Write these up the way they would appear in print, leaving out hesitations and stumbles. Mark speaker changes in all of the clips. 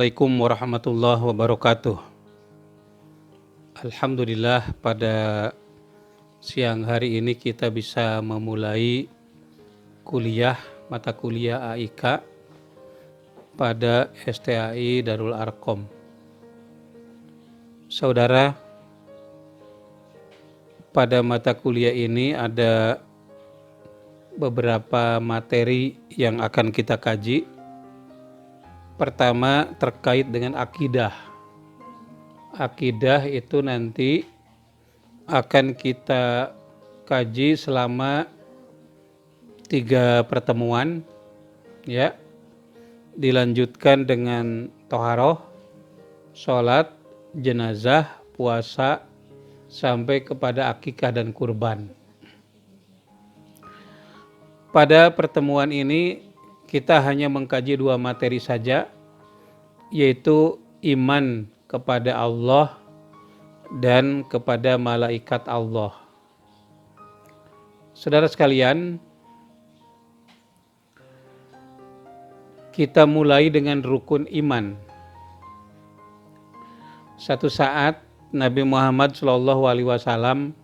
Speaker 1: Assalamualaikum warahmatullahi wabarakatuh. Alhamdulillah pada siang hari ini kita bisa memulai mata kuliah AIK pada STAI Darul Arqam. Saudara, pada mata kuliah ini ada beberapa materi yang akan kita kaji. Pertama terkait dengan akidah. Akidah itu nanti akan kita kaji selama 3 pertemuan, ya. Dilanjutkan dengan toharoh, sholat, jenazah, puasa, sampai kepada akikah dan kurban. Pada pertemuan ini kita hanya mengkaji 2 materi saja, yaitu iman kepada Allah dan kepada malaikat Allah. Saudara sekalian, kita mulai dengan rukun iman. Satu saat Nabi Muhammad SAW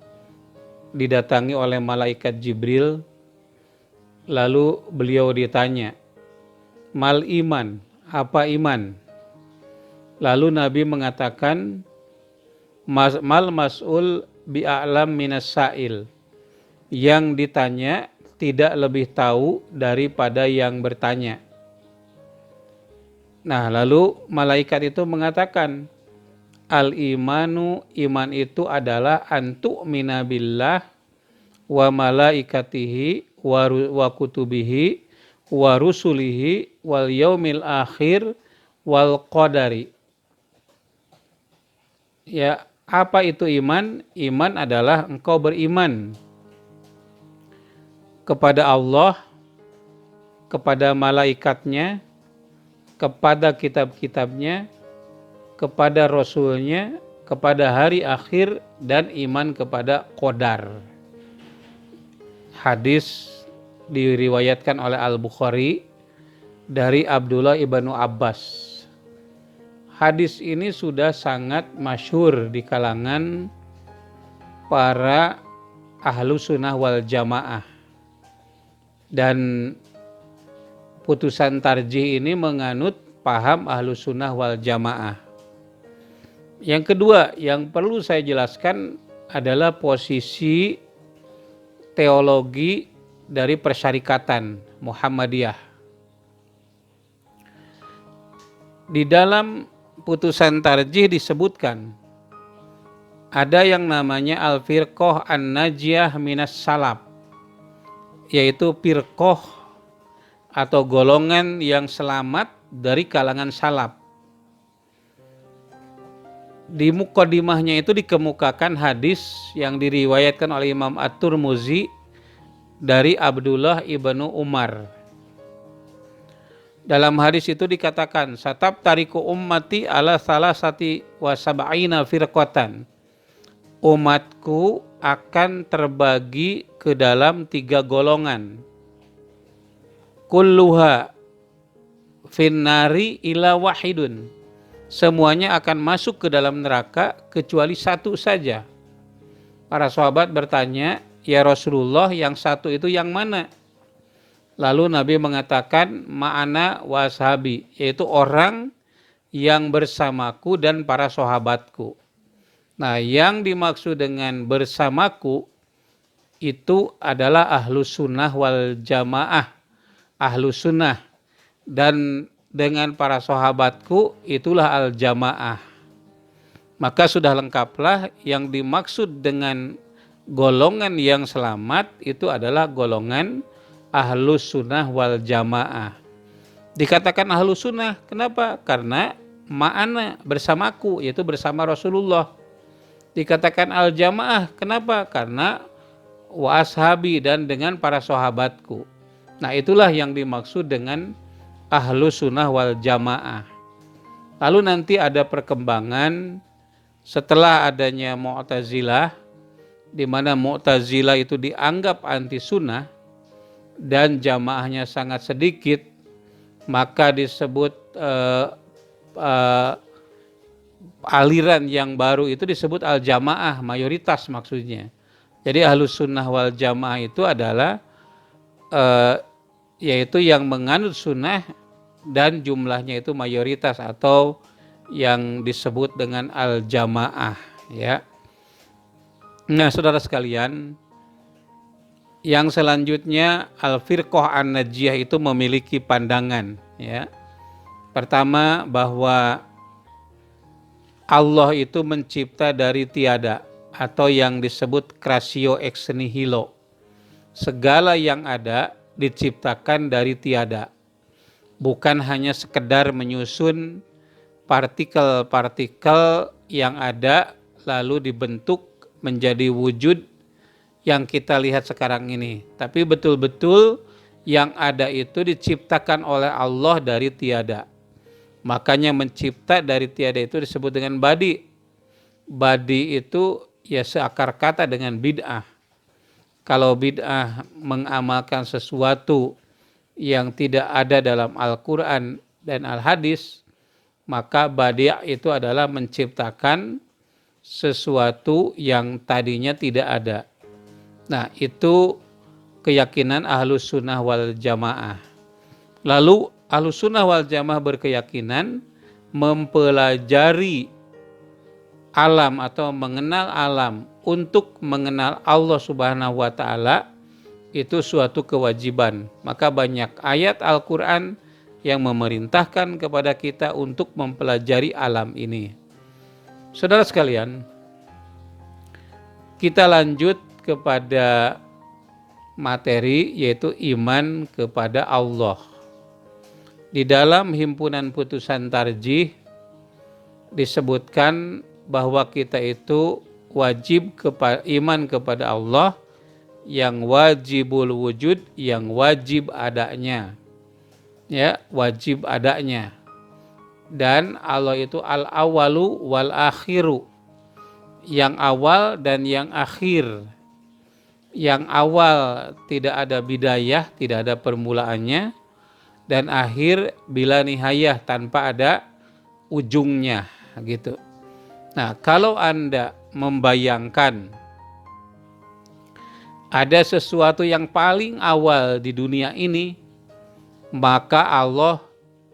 Speaker 1: didatangi oleh malaikat Jibril. Lalu beliau ditanya, mal iman, apa iman? Lalu Nabi mengatakan, mal mas'ul bi'a'lam minas sa'il. Yang ditanya tidak lebih tahu daripada yang bertanya. Nah, lalu malaikat itu mengatakan, al-imanu, iman itu adalah antu'mina billah wa malaikatihi wa kutubihi wa rusulihi wal yaumil akhir wal qadari. Ya, apa itu iman? Iman adalah engkau beriman kepada Allah, kepada malaikatnya, kepada kitab-kitabnya, kepada rasulnya, kepada hari akhir, dan iman kepada qadar. Hadis diriwayatkan oleh Al-Bukhari dari Abdullah ibnu Abbas. Hadis ini sudah sangat masyhur di kalangan para ahlu sunnah wal jamaah. Dan putusan tarjih ini menganut paham ahlu sunnah wal jamaah. Yang kedua yang perlu saya jelaskan adalah posisi teologi dari persyarikatan Muhammadiyah. Di dalam putusan tarjih disebutkan ada yang namanya al-firqah an-najiyah minas salaf, yaitu firqah atau golongan yang selamat dari kalangan salaf. Di muqaddimahnya itu dikemukakan hadis yang diriwayatkan oleh Imam At-Tirmidzi dari Abdullah ibnu Umar. Dalam hadis itu dikatakan, satab tariku ummati ala salasati wa sab'ina firqatan. Umatku akan terbagi ke dalam 3 golongan. Kulluha finnari ila wahidun. Semuanya akan masuk ke dalam neraka kecuali 1 saja. Para sahabat bertanya, ya Rasulullah, yang 1 itu yang mana? Lalu Nabi mengatakan, ma'ana wa ashabi, yaitu orang yang bersamaku dan para sahabatku. Nah, yang dimaksud dengan bersamaku itu adalah ahlu sunnah wal jamaah, ahlu sunnah. Dan dengan para sahabatku itulah al jamaah. Maka sudah lengkaplah yang dimaksud dengan golongan yang selamat itu adalah golongan ahlus sunnah wal jamaah. Dikatakan ahlus sunnah, kenapa? Karena ma'ana, bersamaku, yaitu bersama Rasulullah. Dikatakan al jamaah, kenapa? Karena wa ashabi, dan dengan para sahabatku. Nah, itulah yang dimaksud dengan ahlus sunnah wal jamaah. Lalu nanti ada perkembangan setelah adanya Mu'tazilah, di mana Mu'tazilah itu dianggap anti sunnah dan jamaahnya sangat sedikit, maka disebut aliran yang baru itu disebut al-jamaah, mayoritas maksudnya. Jadi ahlus sunnah wal jamaah itu adalah yaitu yang menganut sunnah dan jumlahnya itu mayoritas atau yang disebut dengan al-jamaah, ya. Nah, saudara sekalian, yang selanjutnya al-firqah an-najiyah itu memiliki pandangan, ya. Pertama, bahwa Allah itu mencipta dari tiada atau yang disebut creatio ex nihilo. Segala yang ada diciptakan dari tiada. Bukan hanya sekedar menyusun partikel-partikel yang ada lalu dibentuk menjadi wujud yang kita lihat sekarang ini. Tapi betul-betul yang ada itu diciptakan oleh Allah dari tiada. Makanya mencipta dari tiada itu disebut dengan badi. Badi itu ya seakar kata dengan bid'ah. Kalau bid'ah mengamalkan sesuatu yang tidak ada dalam Al-Quran dan Al-Hadis, maka badi' itu adalah menciptakan sesuatu yang tadinya tidak ada. Nah, itu keyakinan Ahlus Sunnah wal Jamaah. Lalu Ahlus Sunnah wal Jamaah berkeyakinan mempelajari alam atau mengenal alam untuk mengenal Allah Subhanahu wa taala itu suatu kewajiban. Maka banyak ayat Al-Qur'an yang memerintahkan kepada kita untuk mempelajari alam ini. Saudara sekalian, kita lanjut kepada materi yaitu iman kepada Allah. Di dalam himpunan putusan tarjih disebutkan bahwa kita itu wajib iman kepada Allah yang wajibul wujud, yang wajib adanya. Ya, wajib adanya. Dan Allah itu al-awalu wal akhiru. Yang awal dan yang akhir. Yang awal tidak ada bidayah, tidak ada permulaannya. Dan akhir bila nihayah, tanpa ada ujungnya, gitu. Nah, kalau Anda membayangkan ada sesuatu yang paling awal di dunia ini, maka Allah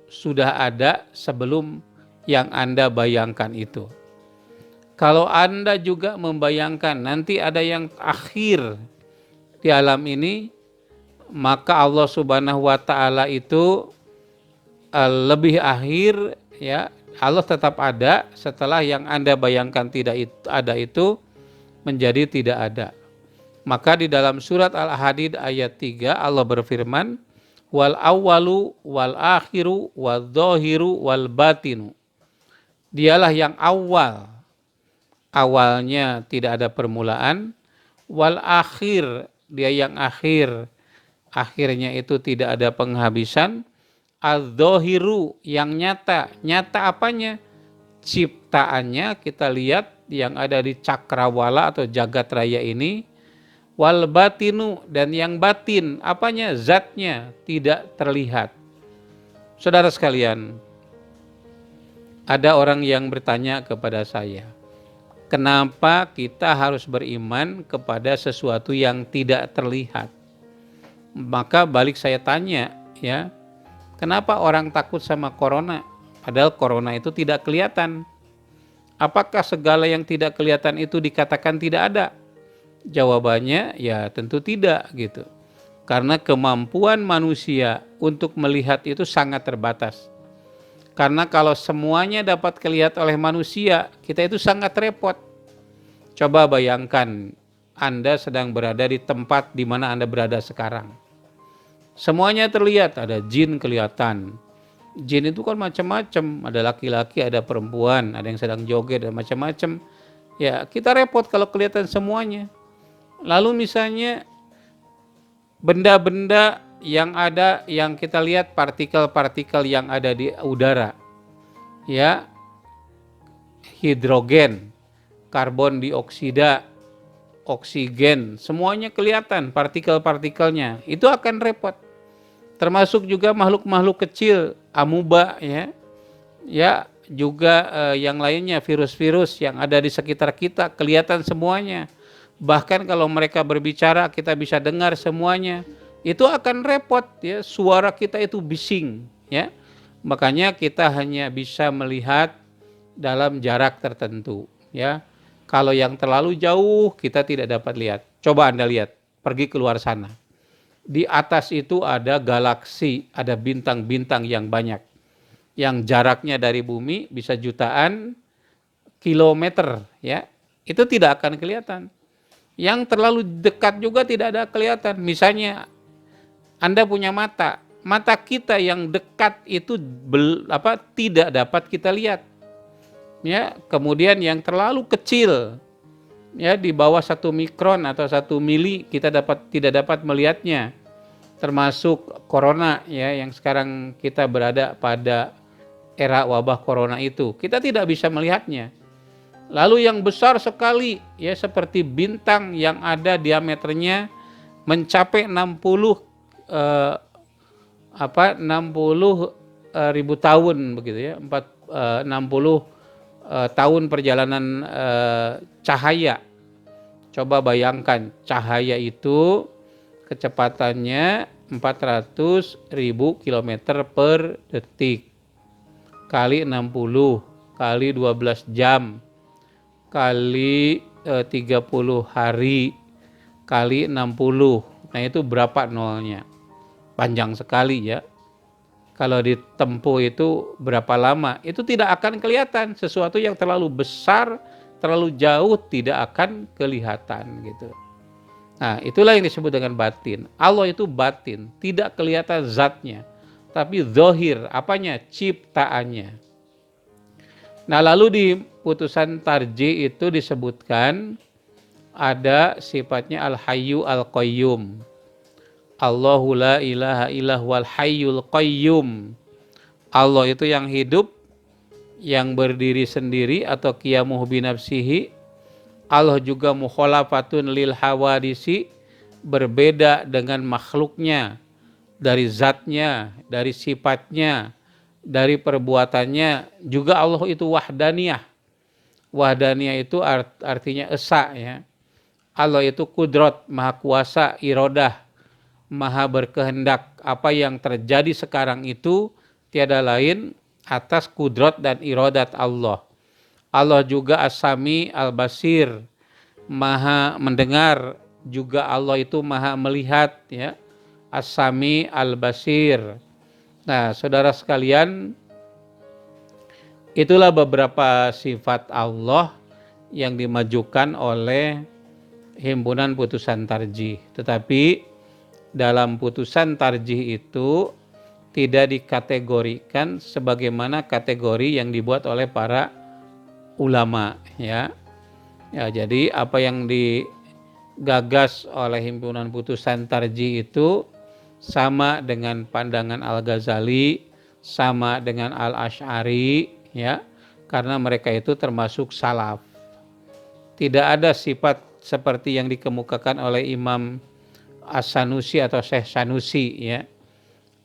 Speaker 1: sudah ada sebelum yang Anda bayangkan itu. Kalau Anda juga membayangkan nanti ada yang akhir di alam ini, maka Allah Subhanahu wa taala itu lebih akhir, ya. Allah tetap ada setelah yang Anda bayangkan tidak ada itu menjadi tidak ada. Maka di dalam surat Al-Hadid ayat 3 Allah berfirman, wal awwalu wal akhiru wal dhahiru wal batinu. Dialah yang awal. Awalnya tidak ada permulaan. Wal akhir, dia yang akhir. Akhirnya itu tidak ada penghabisan. Al-dhahiru, yang nyata. Nyata apanya? Ciptaannya kita lihat yang ada di cakrawala atau jagat raya ini. Wal batinu, dan yang batin, apanya? Zatnya tidak terlihat. Saudara sekalian, ada orang yang bertanya kepada saya, kenapa kita harus beriman kepada sesuatu yang tidak terlihat? Maka balik saya tanya, ya, kenapa orang takut sama corona? Padahal corona itu tidak kelihatan. Apakah segala yang tidak kelihatan itu dikatakan tidak ada? Jawabannya ya tentu tidak, gitu. Karena kemampuan manusia untuk melihat itu sangat terbatas. Karena kalau semuanya dapat dilihat oleh manusia, kita itu sangat repot. Coba bayangkan Anda sedang berada di tempat di mana Anda berada sekarang. Semuanya terlihat, ada jin kelihatan. Jin itu kan macam-macam, ada laki-laki, ada perempuan, ada yang sedang joget, ada macam-macam. Ya, kita repot kalau kelihatan semuanya. Lalu misalnya benda-benda yang ada, yang kita lihat partikel-partikel yang ada di udara, ya, hidrogen, karbon dioksida, oksigen, semuanya kelihatan partikel-partikelnya, itu akan repot. Termasuk juga makhluk-makhluk kecil, amuba, ya, juga yang lainnya, virus-virus yang ada di sekitar kita kelihatan semuanya. Bahkan kalau mereka berbicara kita bisa dengar semuanya. Itu akan repot ya, suara kita itu bising ya. Makanya kita hanya bisa melihat dalam jarak tertentu ya. Kalau yang terlalu jauh kita tidak dapat lihat. Coba Anda lihat, pergi keluar sana. Di atas itu ada galaksi, ada bintang-bintang yang banyak. Yang jaraknya dari bumi bisa jutaan kilometer ya. Itu tidak akan kelihatan. Yang terlalu dekat juga tidak ada kelihatan. Misalnya Anda punya mata, mata kita yang dekat itu tidak dapat kita lihat. Ya, kemudian yang terlalu kecil, ya di bawah 1 mikron atau 1 mili kita tidak dapat melihatnya. Termasuk corona ya, yang sekarang kita berada pada era wabah corona itu, kita tidak bisa melihatnya. Lalu yang besar sekali ya, seperti bintang yang ada diameternya mencapai 60 ribu tahun begitu ya, 60 tahun perjalanan cahaya. Coba bayangkan, cahaya itu kecepatannya 400.000 kilometer per detik kali 60 kali 12 jam kali 30 hari kali 60. Nah itu berapa nolnya? Panjang sekali ya. Kalau ditempuh itu berapa lama? Itu tidak akan kelihatan. Sesuatu yang terlalu besar, terlalu jauh tidak akan kelihatan gitu. Nah itulah yang disebut dengan batin. Allah itu batin, tidak kelihatan zatnya, tapi zahir, apanya? Ciptaannya. Nah lalu di putusan tarjih itu disebutkan ada sifatnya al-hayyu al-qayyum. Allahu la ilaha illah wal hayyul qayyum. Allah itu yang hidup, yang berdiri sendiri atau qiyamuhu binafsihi. Allah juga mukhalafatun lil hawadisi, berbeda dengan makhluknya, dari zatnya, dari sifatnya, dari perbuatannya. Juga Allah itu wahdaniyah. Wahdaniyah itu artinya esa ya. Allah itu kudrat, maha kuasa, irodah, maha berkehendak. Apa yang terjadi sekarang itu tiada lain atas kudrat dan irodat Allah. Allah juga as-sami al-basir, maha mendengar. Juga Allah itu maha melihat ya. As-sami al-basir. Nah saudara sekalian, itulah beberapa sifat Allah yang dimajukan oleh himpunan putusan tarjih. Tetapi dalam putusan tarjih itu tidak dikategorikan sebagaimana kategori yang dibuat oleh para ulama ya. Ya, jadi apa yang digagas oleh himpunan putusan tarjih itu sama dengan pandangan Al-Ghazali, sama dengan Al-Asy'ari ya, karena mereka itu termasuk salaf. Tidak ada sifat seperti yang dikemukakan oleh Imam As-Sanusi atau Syekh Sanusi ya.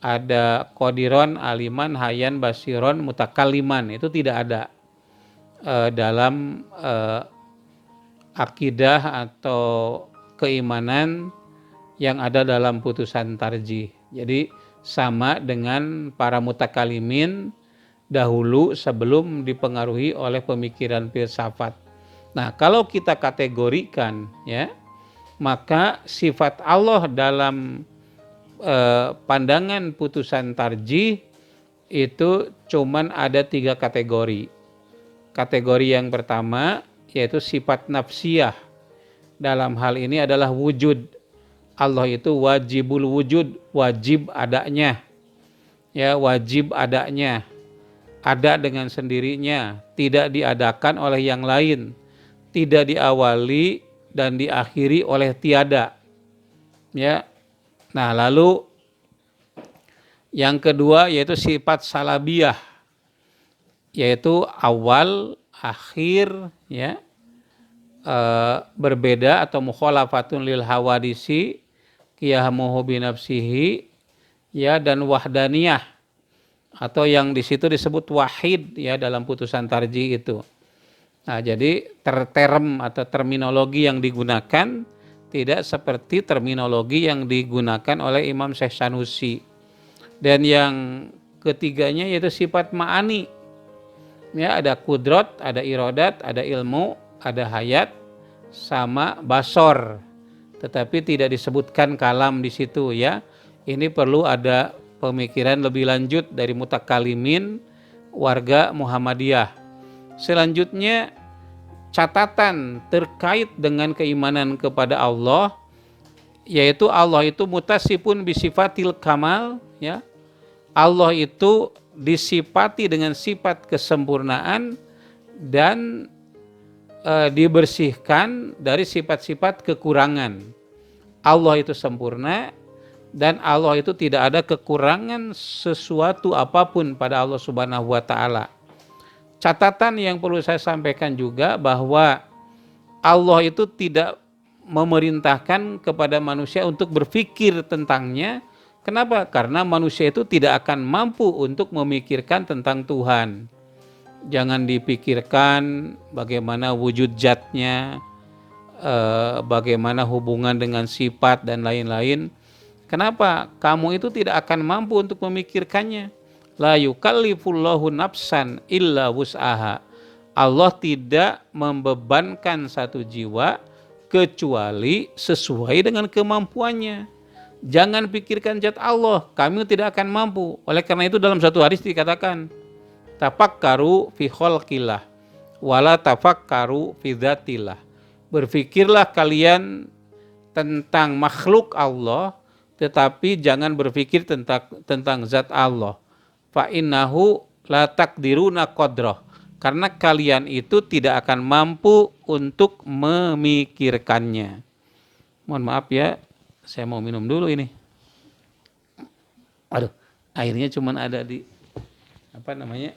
Speaker 1: Ada qadiron, aliman, hayan, basiron, mutakaliman. Itu tidak ada dalam akidah atau keimanan yang ada dalam putusan tarjih. Jadi sama dengan para mutakalimin dahulu sebelum dipengaruhi oleh pemikiran filsafat. Nah, kalau kita kategorikan ya, maka sifat Allah dalam pandangan putusan tarjih itu cuman ada 3 kategori. Kategori yang pertama yaitu sifat nafsiyah. Dalam hal ini adalah wujud. Allah itu wajibul wujud, wajib adanya. Ya, wajib adanya. Ada dengan sendirinya, tidak diadakan oleh yang lain, tidak diawali dan diakhiri oleh tiada. Ya. Nah, lalu yang kedua yaitu sifat salabiyah, yaitu awal, akhir, ya, berbeda atau mukhalafatun lil hawadisi, qiyamuhu binafsihi, ya, dan wahdaniyah. atau yang di situ disebut wahid ya dalam putusan tarjih itu. Nah, jadi term atau terminologi yang digunakan tidak seperti terminologi yang digunakan oleh Imam Syekh Sanusi. Dan yang ketiganya yaitu sifat ma'ani. Ya, ada kudrot, ada irodat, ada ilmu, ada hayat, sama basor. Tetapi tidak disebutkan kalam di situ ya. Ini perlu ada pemikiran lebih lanjut dari mutakalimin warga Muhammadiyah. Selanjutnya catatan terkait dengan keimanan kepada Allah, yaitu Allah itu mutasifun bisifatil kamal ya. Allah itu disifati dengan sifat kesempurnaan dan dibersihkan dari sifat-sifat kekurangan. Allah itu sempurna dan Allah itu tidak ada kekurangan sesuatu apapun pada Allah Subhanahu wa taala. Catatan yang perlu saya sampaikan juga bahwa Allah itu tidak memerintahkan kepada manusia untuk berpikir tentangnya. Kenapa? Karena manusia itu tidak akan mampu untuk memikirkan tentang Tuhan. Jangan dipikirkan bagaimana wujud zatnya, bagaimana hubungan dengan sifat dan lain-lain. Kenapa? Kamu itu tidak akan mampu untuk memikirkannya. La yukallifullahu nafsan illa wus'aha. Allah tidak membebankan satu jiwa kecuali sesuai dengan kemampuannya. Jangan pikirkan zat Allah, kamu tidak akan mampu. Oleh karena itu dalam satu hadis dikatakan, tafakkaru fi khalqillah wala tafakkaru fi dzatillah. Berfikirlah kalian tentang makhluk Allah, tetapi jangan berpikir tentang zat Allah. Fa innahu la taqdiruna qadrah. Karena kalian itu tidak akan mampu untuk memikirkannya. Mohon maaf ya, saya mau minum dulu ini. Aduh, airnya cuma ada di apa namanya?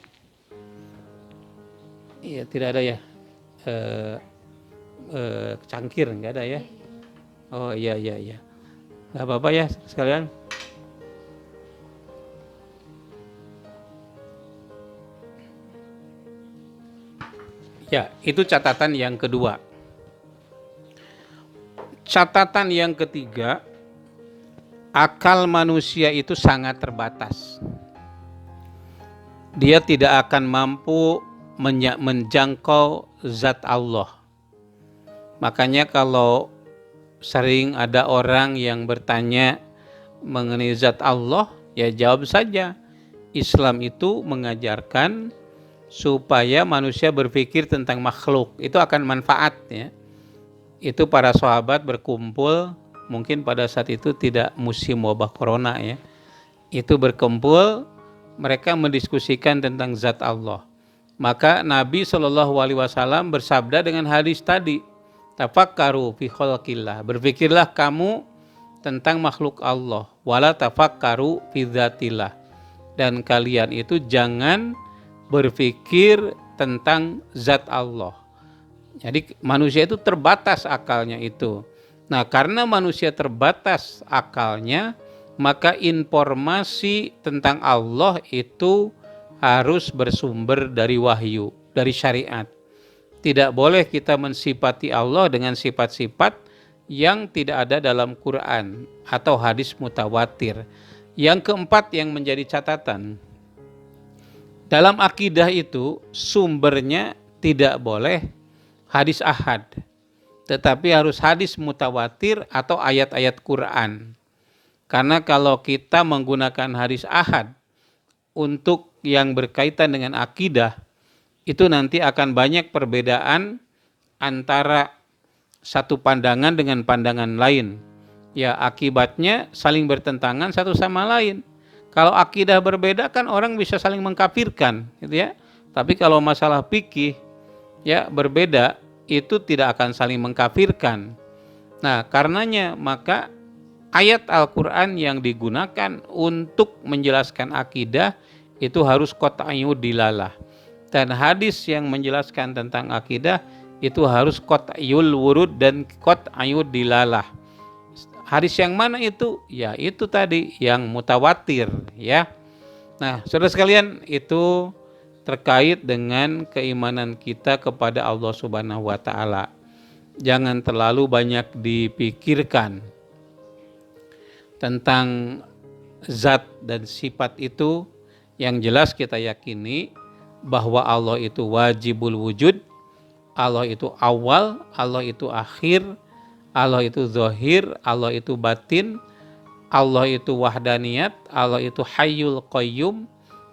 Speaker 1: Iya, tidak ada ya. Cangkir enggak ada ya. Oh iya. Enggak apa-apa ya sekalian. Ya, itu catatan yang kedua. Catatan yang ketiga, akal manusia itu sangat terbatas. Dia tidak akan mampu menjangkau zat Allah. Makanya kalau sering ada orang yang bertanya mengenai zat Allah, ya jawab saja. Islam itu mengajarkan supaya manusia berpikir tentang makhluk, itu akan manfaat ya. Itu para sahabat berkumpul, mungkin pada saat itu tidak musim wabah corona ya. Itu berkumpul, mereka mendiskusikan tentang zat Allah. Maka Nabi SAW bersabda dengan hadis tadi, tafakkaru fi khalqillah, berpikirlah kamu tentang makhluk Allah, wala tafakkaru fi dzatillah, dan kalian itu jangan berpikir tentang zat Allah. Jadi manusia itu terbatas akalnya itu. Nah, karena manusia terbatas akalnya, maka informasi tentang Allah itu harus bersumber dari wahyu, dari syariat. Tidak boleh kita mensifati Allah dengan sifat-sifat yang tidak ada dalam Quran atau hadis mutawatir. Yang keempat yang menjadi catatan, dalam akidah itu sumbernya tidak boleh hadis ahad, tetapi harus hadis mutawatir atau ayat-ayat Quran. Karena kalau kita menggunakan hadis ahad untuk yang berkaitan dengan akidah, itu nanti akan banyak perbedaan antara satu pandangan dengan pandangan lain. Ya, akibatnya saling bertentangan satu sama lain. Kalau akidah berbeda kan orang bisa saling mengkafirkan, gitu ya. Tapi kalau masalah fikih ya berbeda, itu tidak akan saling mengkafirkan. Nah, karenanya maka ayat Al-Qur'an yang digunakan untuk menjelaskan akidah itu harus qat'iyyu dilalah. Dan hadis yang menjelaskan tentang akidah itu harus qat'iyyul wurud dan qat'iyyu dilalah. Hadis yang mana itu? Ya itu tadi yang mutawatir ya. Nah, saudara sekalian, itu terkait dengan keimanan kita kepada Allah Subhanahu wa taala. Jangan terlalu banyak dipikirkan tentang zat dan sifat itu. Yang jelas kita yakini bahwa Allah itu wajibul wujud, Allah itu awal, Allah itu akhir, Allah itu zahir, Allah itu batin, Allah itu wahdaniyat, Allah itu hayyul qayyum,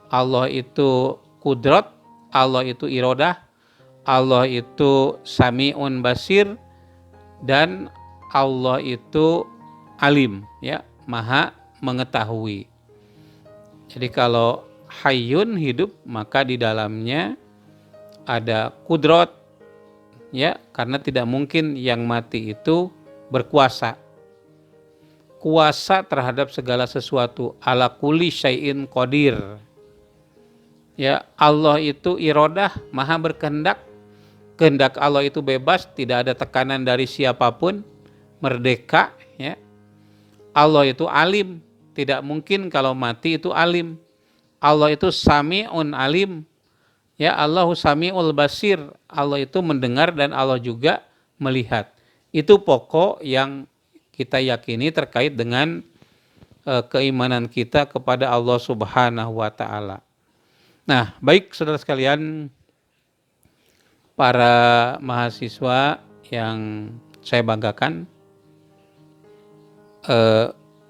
Speaker 1: Allah itu kudrat, Allah itu iradah, Allah itu sami'un basir, dan Allah itu alim, ya, maha mengetahui. Jadi kalau hayyun hidup, maka di dalamnya ada kudrat, ya, karena tidak mungkin yang mati itu berkuasa. Kuasa terhadap segala sesuatu, ala kulli syai'in qadir. Ya, Allah itu iradah, maha berkehendak. Kehendak Allah itu bebas, tidak ada tekanan dari siapapun, merdeka, ya. Allah itu alim, tidak mungkin kalau mati itu alim. Allah itu sami'un alim, ya, Allahu sami'ul basir, Allah itu mendengar dan Allah juga melihat. Itu pokok yang kita yakini terkait dengan keimanan kita kepada Allah Subhanahu wa taala. Nah, baik saudara sekalian, para mahasiswa yang saya banggakan,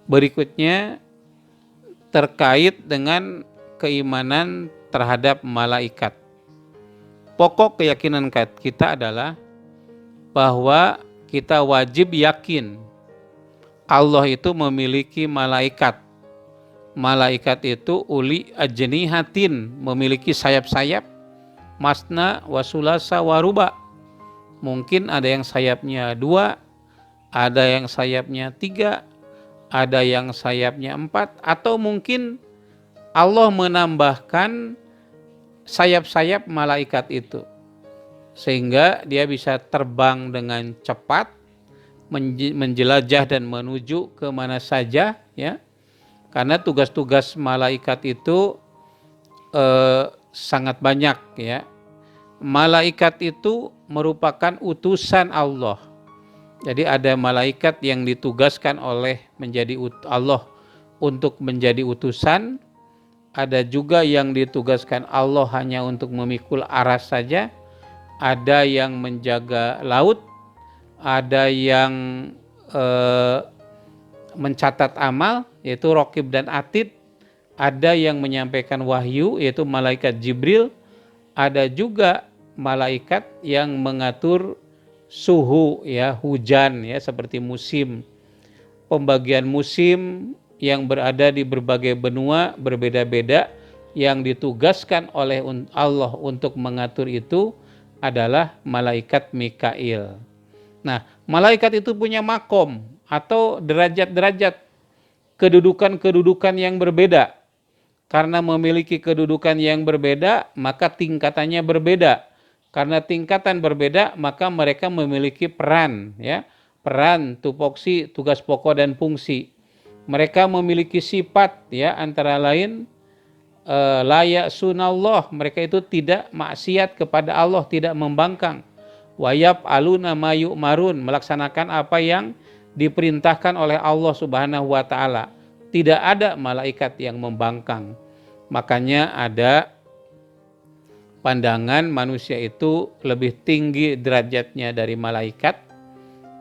Speaker 1: berikutnya terkait dengan keimanan terhadap malaikat. Pokok keyakinan kita adalah bahwa kita wajib yakin Allah itu memiliki malaikat. Malaikat itu uli ajnihatin, memiliki sayap-sayap, masna wasulasa waruba. Mungkin ada yang sayapnya 2, ada yang sayapnya 3, ada yang sayapnya 4, atau mungkin Allah menambahkan sayap-sayap malaikat itu sehingga dia bisa terbang dengan cepat, menjelajah dan menuju ke mana saja, ya. Karena tugas-tugas malaikat itu sangat banyak, ya. Malaikat itu merupakan utusan Allah. Jadi ada malaikat yang ditugaskan oleh Allah untuk menjadi utusan. Ada juga yang ditugaskan Allah hanya untuk memikul aras saja. Ada yang menjaga laut. Ada yang mencatat amal, yaitu Raqib dan Atid. Ada yang menyampaikan wahyu, yaitu malaikat Jibril. Ada juga malaikat yang mengatur suhu, ya, hujan, ya, seperti musim. Pembagian musim yang berada di berbagai benua berbeda-beda, yang ditugaskan oleh Allah untuk mengatur itu adalah malaikat Mikail. Nah, malaikat itu punya makom atau derajat-derajat, kedudukan-kedudukan yang berbeda. Karena memiliki kedudukan yang berbeda, maka tingkatannya berbeda. Karena tingkatan berbeda, maka mereka memiliki peran, ya, peran, tupoksi, tugas pokok dan fungsi. Mereka memiliki sifat, ya, antara lain layak sunallah, mereka itu tidak maksiat kepada Allah, tidak membangkang. Wayab aluna ma yu'marun, melaksanakan apa yang diperintahkan oleh Allah Subhanahu wa taala. Tidak ada malaikat yang membangkang. Makanya ada pandangan manusia itu lebih tinggi derajatnya dari malaikat,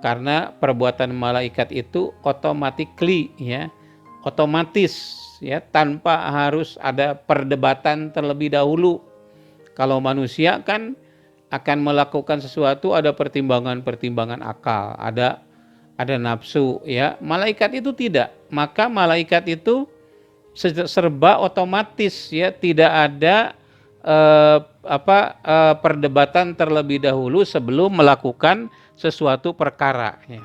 Speaker 1: karena perbuatan malaikat itu automatically, ya, otomatis, ya, tanpa harus ada perdebatan terlebih dahulu. Kalau manusia kan akan melakukan sesuatu, ada pertimbangan-pertimbangan akal, ada nafsu, ya. Malaikat itu tidak. Maka malaikat itu serba otomatis, ya, tidak ada perdebatan terlebih dahulu sebelum melakukan sesuatu perkara, ya.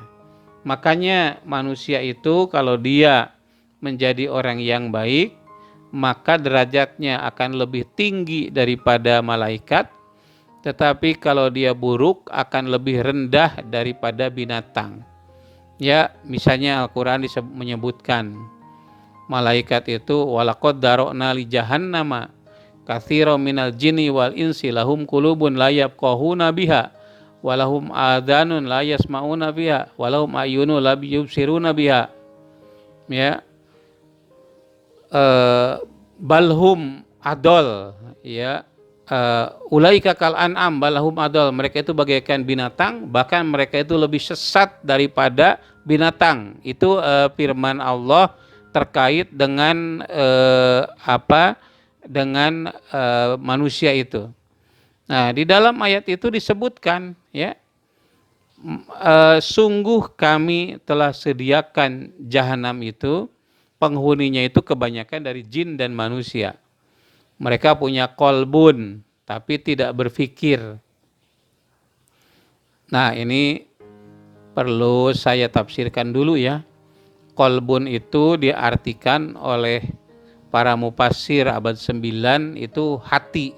Speaker 1: Makanya manusia itu kalau dia menjadi orang yang baik, maka derajatnya akan lebih tinggi daripada malaikat. Tetapi kalau dia buruk akan lebih rendah daripada binatang. Ya, misalnya Al-Quran menyebutkan malaikat itu walaqad darokna li jahannama katsiran minal jinni wal insi lahum qulubun la yafqahuna biha walahum adhanun la yasmauna biha walahum ayunun la yubsiruna biha. Ya, balhum adol, ya, ulaika kal an'am balhum adol, mereka itu bagaikan binatang, bahkan mereka itu lebih sesat daripada binatang. Itu firman Allah terkait dengan dengan manusia itu. Nah, di dalam ayat itu disebutkan, ya, sungguh kami telah sediakan jahanam itu, penghuninya itu kebanyakan dari jin dan manusia. Mereka punya kolbun, tapi tidak berpikir. Nah, ini perlu saya tafsirkan dulu, ya. Kolbun itu diartikan oleh para mufassir abad 9 itu hati.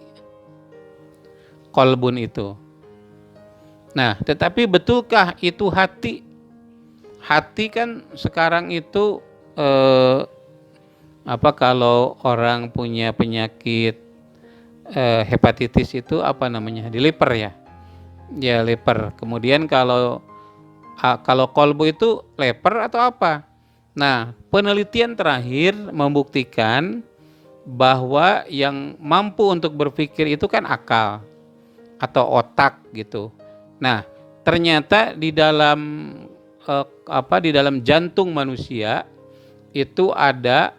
Speaker 1: Kolbun itu. Nah, tetapi betulkah itu hati? Hati kan sekarang itu kalau orang punya penyakit hepatitis itu apa namanya? Di liver, ya. Ya, liver. Kemudian kalau kolbu itu leper atau apa? Nah, penelitian terakhir membuktikan bahwa yang mampu untuk berpikir itu kan akal atau otak gitu. Nah, ternyata di dalam di dalam jantung manusia itu ada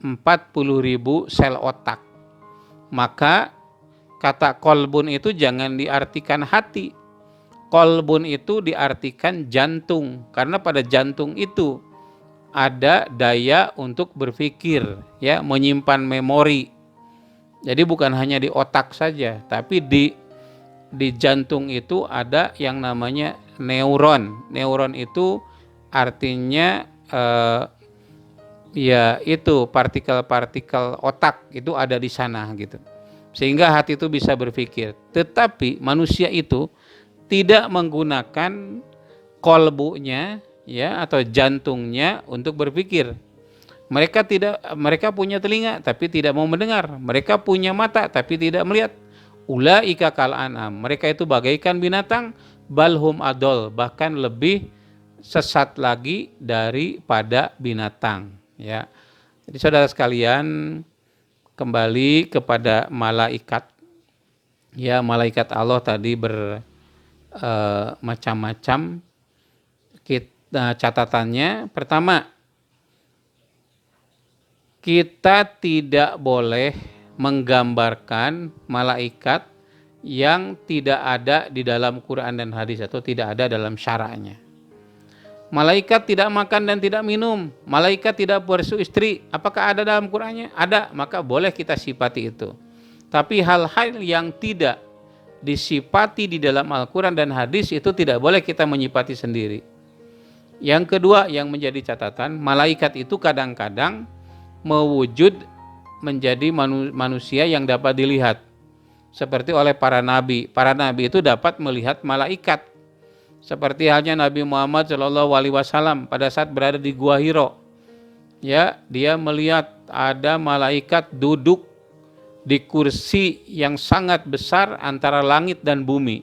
Speaker 1: 40.000 sel otak. Maka kata kolbun itu jangan diartikan hati. Kolbun itu diartikan jantung, karena pada jantung itu ada daya untuk berpikir, ya, menyimpan memori. Jadi bukan hanya di otak saja, tapi di jantung itu ada yang namanya neuron. Neuron itu artinya ya itu partikel-partikel otak itu ada di sana gitu. Sehingga hati itu bisa berpikir. Tetapi manusia itu tidak menggunakan kolbunya, ya, atau jantungnya untuk berpikir. Mereka punya telinga tapi tidak mau mendengar. Mereka punya mata tapi tidak melihat. Ulaika kal an'am, mereka itu bagaikan binatang, balhum adol, bahkan lebih sesat lagi daripada binatang, ya. Jadi saudara sekalian, kembali kepada malaikat, ya, malaikat Allah tadi macam-macam. Kita catatannya, pertama, kita tidak boleh menggambarkan malaikat yang tidak ada di dalam Quran dan hadis atau tidak ada dalam syara'nya. Malaikat tidak makan dan tidak minum, malaikat tidak bersuami, apakah ada dalam Qurannya? Ada, maka boleh kita sifati itu. Tapi hal-hal yang tidak disifati di dalam Al-Quran dan hadis itu tidak boleh kita menyifati sendiri. Yang kedua yang menjadi catatan, malaikat itu kadang-kadang mewujud menjadi manusia yang dapat dilihat, seperti oleh para nabi. Para nabi itu dapat melihat malaikat, seperti halnya Nabi Muhammad SAW pada saat berada di Gua Hiro, ya, dia melihat ada malaikat duduk di kursi yang sangat besar antara langit dan bumi.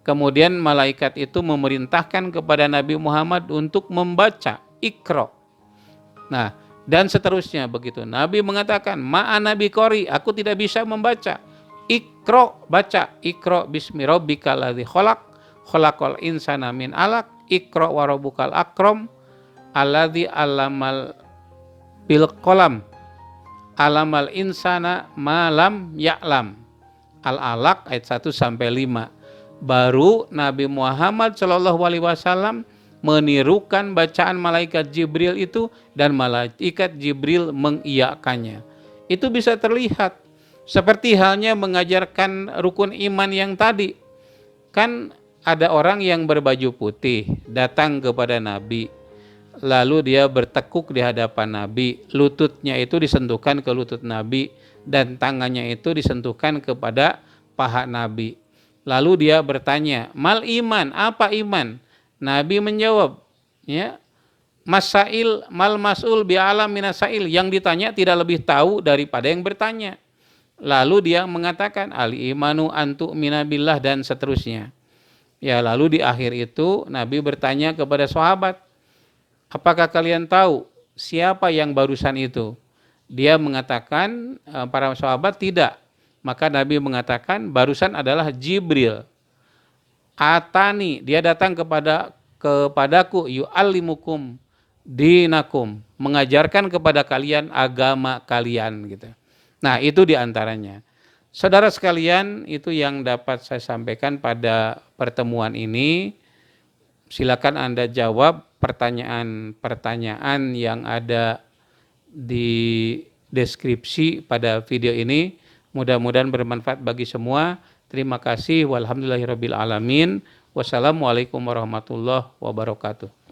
Speaker 1: Kemudian malaikat itu memerintahkan kepada Nabi Muhammad untuk membaca Iqra. Nah, dan seterusnya begitu. Nabi mengatakan, ma'ana biqori, aku tidak bisa membaca. Iqra, baca. Iqra bismi rabbikal ladzi khalaq, khalaqal insana min alaq, Iqra wa rabbukal akram, alladzi allamal bil qalam, alamal insana ma lam ya'lam. Al-Alaq ayat 1 sampai 5. Baru Nabi Muhammad SAW menirukan bacaan malaikat Jibril itu, dan malaikat Jibril mengiyakannya. Itu bisa terlihat. Seperti halnya mengajarkan rukun iman yang tadi. Kan ada orang yang berbaju putih datang kepada Nabi, lalu dia bertekuk di hadapan Nabi, lututnya itu disentuhkan ke lutut Nabi, dan tangannya itu disentuhkan kepada paha Nabi. Lalu dia bertanya, mal iman, apa iman? Nabi menjawab, ya, masail mal mas'ul bi'alam minasail, yang ditanya tidak lebih tahu daripada yang bertanya. Lalu dia mengatakan al-imanu antu minabillah dan seterusnya. Ya, lalu di akhir itu Nabi bertanya kepada sahabat, apakah kalian tahu siapa yang barusan itu? Dia mengatakan, para sahabat tidak. Maka Nabi mengatakan barusan adalah Jibril. Atani, dia datang kepadaku yu'allimukum dinakum, mengajarkan kepada kalian agama kalian gitu. Nah, itu diantaranya. Saudara sekalian, itu yang dapat saya sampaikan pada pertemuan ini. Silakan Anda jawab pertanyaan-pertanyaan yang ada di deskripsi pada video ini. Mudah-mudahan bermanfaat bagi semua. Terima kasih. Walhamdulillahirabbil alamin. Wassalamualaikum warahmatullahi wabarakatuh.